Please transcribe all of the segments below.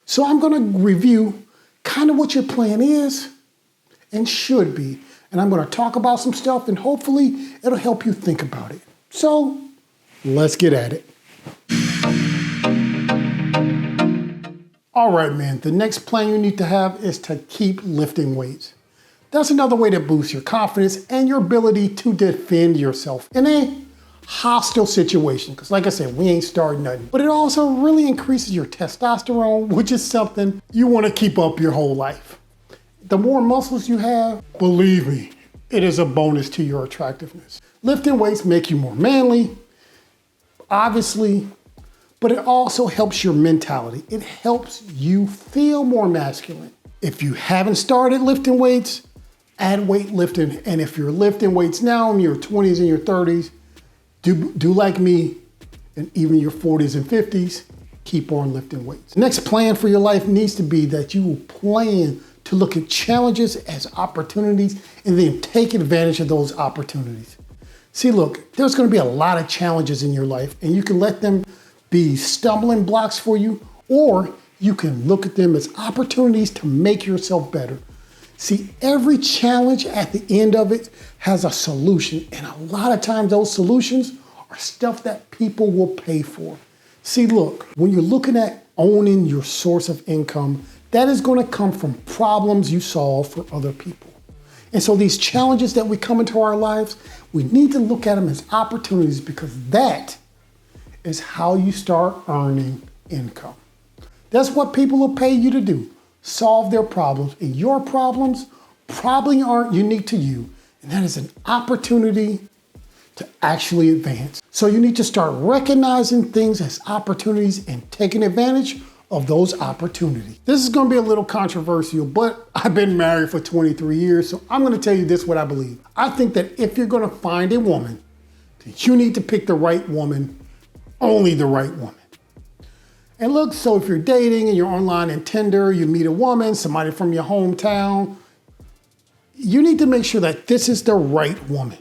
So I'm gonna review kind of what your plan is and should be. And I'm gonna talk about some stuff and hopefully it'll help you think about it. So let's get at it. All right, man, the next plan you need to have is to keep lifting weights. That's another way to boost your confidence and your ability to defend yourself in a hostile situation. Because like I said, we ain't starting nothing. But it also really increases your testosterone, which is something you want to keep up your whole life. The more muscles you have, believe me, it is a bonus to your attractiveness. Lifting weights make you more manly, obviously, but it also helps your mentality. It helps you feel more masculine. If you haven't started lifting weights, add weightlifting. And if you're lifting weights now in your 20s and your 30s, do like me, and even your 40s and 50s, keep on lifting weights. Next plan for your life needs to be that you will plan to look at challenges as opportunities and then take advantage of those opportunities. See, look, there's gonna be a lot of challenges in your life and you can let them be stumbling blocks for you, or you can look at them as opportunities to make yourself better. See, every challenge at the end of it has a solution, and a lot of times those solutions are stuff that people will pay for. See, look, when you're looking at owning your source of income, that is going to come from problems you solve for other people. And so these challenges that we come into our lives, we need to look at them as opportunities, because that is how you start earning income. That's what people will pay you to do. Solve their problems, and your problems probably aren't unique to you, and that is an opportunity to actually advance. So you need to start recognizing things as opportunities and taking advantage of those opportunities. This is going to be a little controversial, but I've been married for 23 years, so I'm going to tell you this, what I believe. I think that if you're going to find a woman, you need to pick the right woman, only the right woman. And look, so if you're dating and you're online and Tinder, you meet a woman, somebody from your hometown, you need to make sure that this is the right woman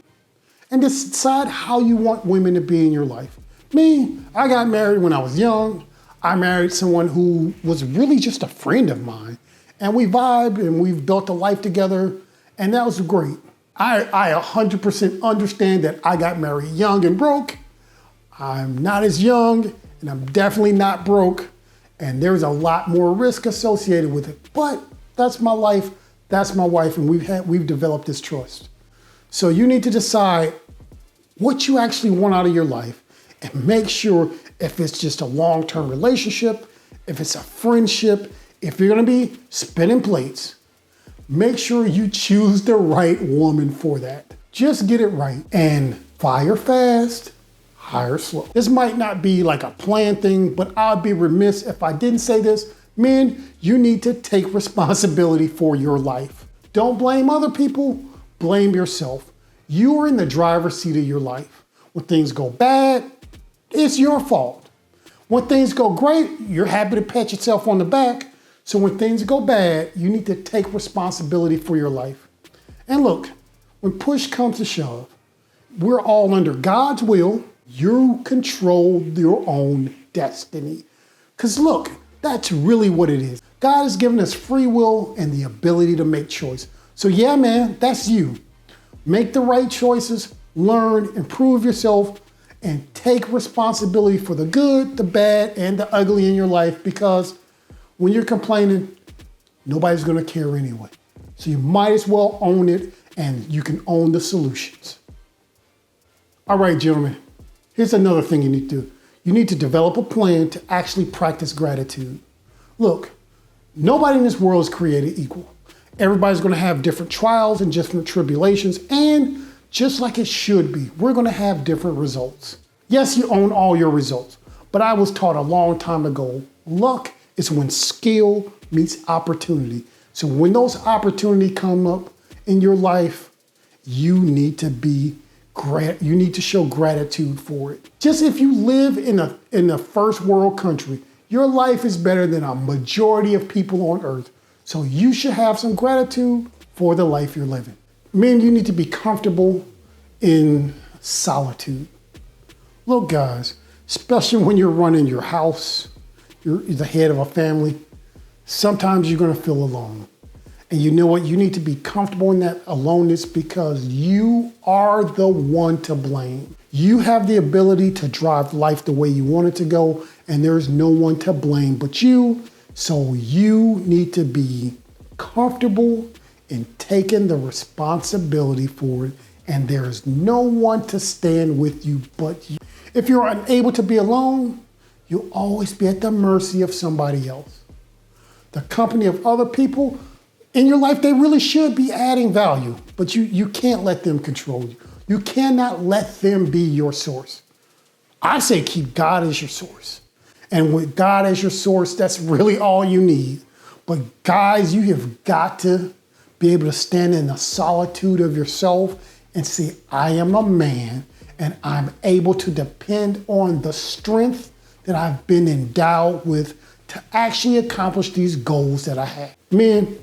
and decide how you want women to be in your life. Me, I got married when I was young. I married someone who was really just a friend of mine, and we vibed and we've built a life together, and that was great. I 100% understand that I got married young and broke. I'm not as young, and I'm definitely not broke, and there's a lot more risk associated with it. But that's my life, that's my wife, and we've developed this trust. So you need to decide what you actually want out of your life, and make sure if it's just a long-term relationship, if it's a friendship, if you're gonna be spinning plates, make sure you choose the right woman for that. Just get it right and fire fast, hire slow. This might not be like a planned thing, but I'd be remiss if I didn't say this. Men, you need to take responsibility for your life. Don't blame other people, blame yourself. You are in the driver's seat of your life. When things go bad, it's your fault. When things go great, you're happy to pat yourself on the back. So when things go bad, you need to take responsibility for your life. And look, when push comes to shove, we're all under God's will. You control your own destiny. Because look, that's really what it is. God has given us free will and the ability to make choice. So yeah, man, that's you. Make the right choices, learn, improve yourself, and take responsibility for the good, the bad, and the ugly in your life, because when you're complaining, nobody's gonna care anyway. So you might as well own it, and you can own the solutions. All right, gentlemen. Here's another thing you need to do. You need to develop a plan to actually practice gratitude. Look, nobody in this world is created equal. Everybody's gonna have different trials and different tribulations, and just like it should be, we're gonna have different results. Yes, you own all your results, but I was taught a long time ago, luck is when skill meets opportunity. So when those opportunities come up in your life, you need to show gratitude for it. Just if you live in a first world country, your life is better than a majority of people on earth. So you should have some gratitude for the life you're living. Men, you need to be comfortable in solitude. Look, guys, especially when you're running your house, you're the head of a family, sometimes you're going to feel alone. And you know what? You need to be comfortable in that aloneness because you are the one to blame. You have the ability to drive life the way you want it to go, and there's no one to blame but you. So you need to be comfortable in taking the responsibility for it, and there's no one to stand with you but you. If you're unable to be alone, you'll always be at the mercy of somebody else. The company of other people in your life, they really should be adding value, but you can't let them control you. You cannot let them be your source. I say keep God as your source. And with God as your source, that's really all you need. But guys, you have got to be able to stand in the solitude of yourself and say, I am a man and I'm able to depend on the strength that I've been endowed with to actually accomplish these goals that I have. Men,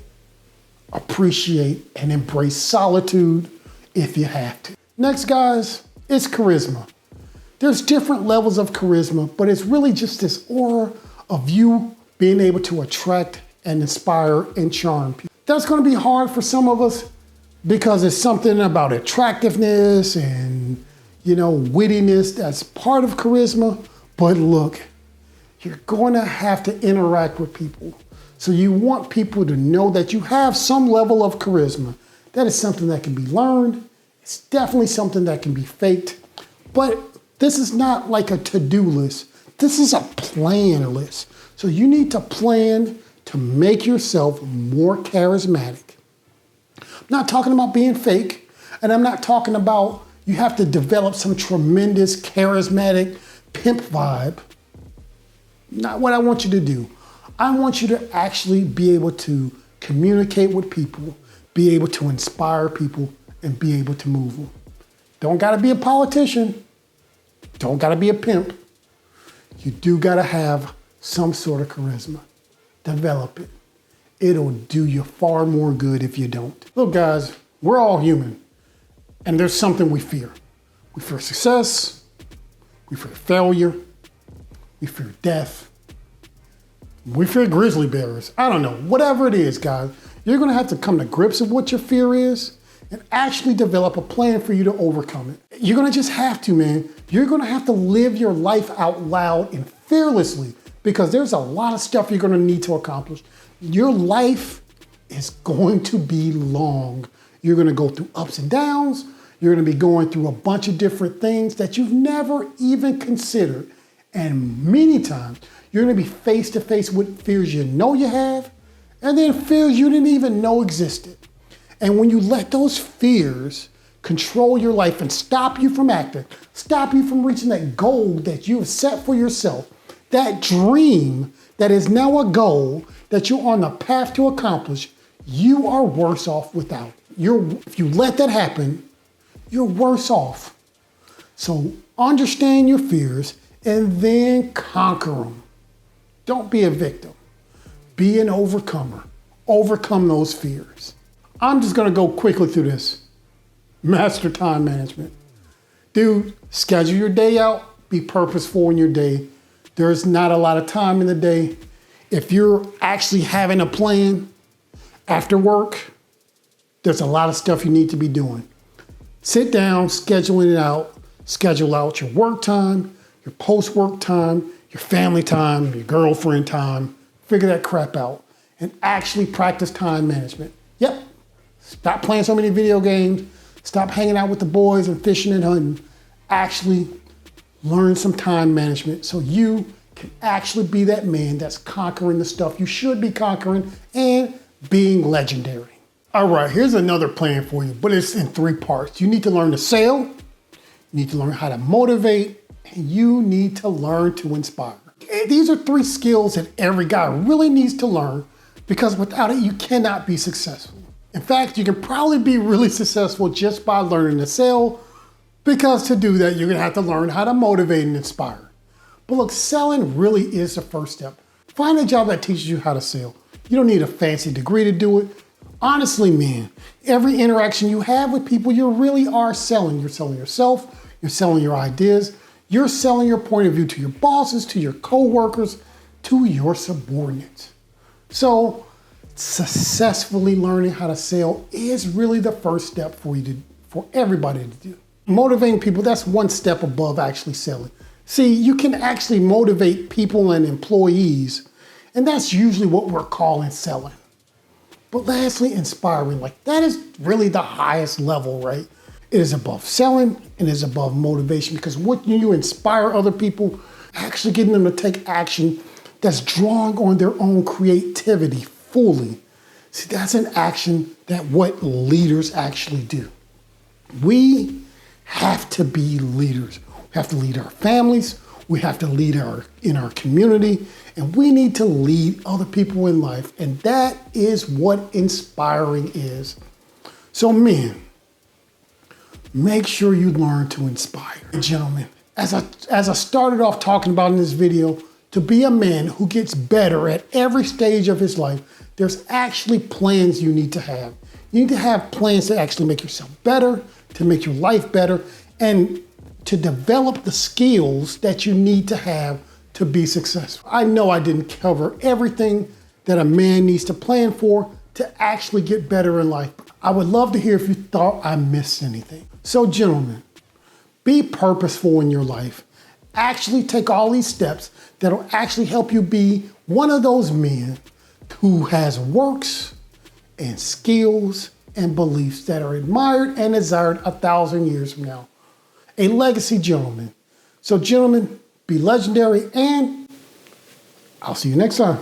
appreciate and embrace solitude if you have to. Next, guys, it's charisma. There's different levels of charisma, but it's really just this aura of you being able to attract and inspire and charm people. That's going to be hard for some of us because it's something about attractiveness and, wittiness that's part of charisma. But look, you're going to have to interact with people. So you want people to know that you have some level of charisma. That is something that can be learned. It's definitely something that can be faked. But this is not like a to-do list. This is a plan list. So you need to plan to make yourself more charismatic. I'm not talking about being fake, and I'm not talking about you have to develop some tremendous charismatic pimp vibe. Not what I want you to do. I want you to actually be able to communicate with people, be able to inspire people, and be able to move them. Don't gotta be a politician. Don't gotta be a pimp. You do gotta have some sort of charisma. Develop it. It'll do you far more good if you don't. Look, guys, we're all human, and there's something we fear. We fear success, we fear failure, we fear death, we fear grizzly bears. I don't know, whatever it is, guys, you're gonna have to come to grips with what your fear is and actually develop a plan for you to overcome it. You're gonna just have to, man. You're gonna have to live your life out loud and fearlessly because there's a lot of stuff you're gonna need to accomplish. Your life is going to be long. You're gonna go through ups and downs. You're gonna be going through a bunch of different things that you've never even considered. And many times, you're gonna be face to face with fears you know you have, and then fears you didn't even know existed. And when you let those fears control your life and stop you from acting, stop you from reaching that goal that you have set for yourself, that dream that is now a goal that you're on the path to accomplish, you are worse off without. If you let that happen, you're worse off. So understand your fears and then conquer them. Don't be a victim. Be an overcomer. Overcome those fears. I'm just gonna go quickly through this. Master time management. Dude, schedule your day out. Be purposeful in your day. There's not a lot of time in the day. If you're actually having a plan after work, there's a lot of stuff you need to be doing. Sit down, schedule out your work time, your post-work time, your family time, your girlfriend time. Figure that crap out and actually practice time management. Yep, stop playing so many video games. Stop hanging out with the boys and fishing and hunting. Actually learn some time management so you can actually be that man that's conquering the stuff you should be conquering and being legendary. All right, here's another plan for you, but it's in 3 parts. You need to learn to sell, you need to learn how to motivate, and you need to learn to inspire. These are 3 skills that every guy really needs to learn because without it, you cannot be successful. In fact, you can probably be really successful just by learning to sell because to do that, you're gonna have to learn how to motivate and inspire. But look, selling really is the first step. Find a job that teaches you how to sell. You don't need a fancy degree to do it. Honestly, man, every interaction you have with people, you really are selling. You're selling yourself, you're selling your ideas, you're selling your point of view to your bosses, to your coworkers, to your subordinates. So successfully learning how to sell is really the first step for everybody to do. Motivating people, that's one step above actually selling. See, you can actually motivate people and employees, and that's usually what we're calling selling. But lastly, inspiring, like that is really the highest level, right? It is above selling, it is above motivation, because what you inspire other people, actually getting them to take action that's drawing on their own creativity fully. See, that's an action that what leaders actually do. We have to be leaders. We have to lead our families, we have to lead in our community, and we need to lead other people in life. And that is what inspiring is. So men, make sure you learn to inspire. Gentlemen, as I started off talking about in this video, to be a man who gets better at every stage of his life, there's actually plans you need to have. You need to have plans to actually make yourself better, to make your life better, and to develop the skills that you need to have to be successful. I know I didn't cover everything that a man needs to plan for to actually get better in life. I would love to hear if you thought I missed anything. So gentlemen, be purposeful in your life. Actually take all these steps that'll actually help you be one of those men who has works and skills and beliefs that are admired and desired 1,000 years from now. A legacy gentleman. So gentlemen, be legendary, and I'll see you next time.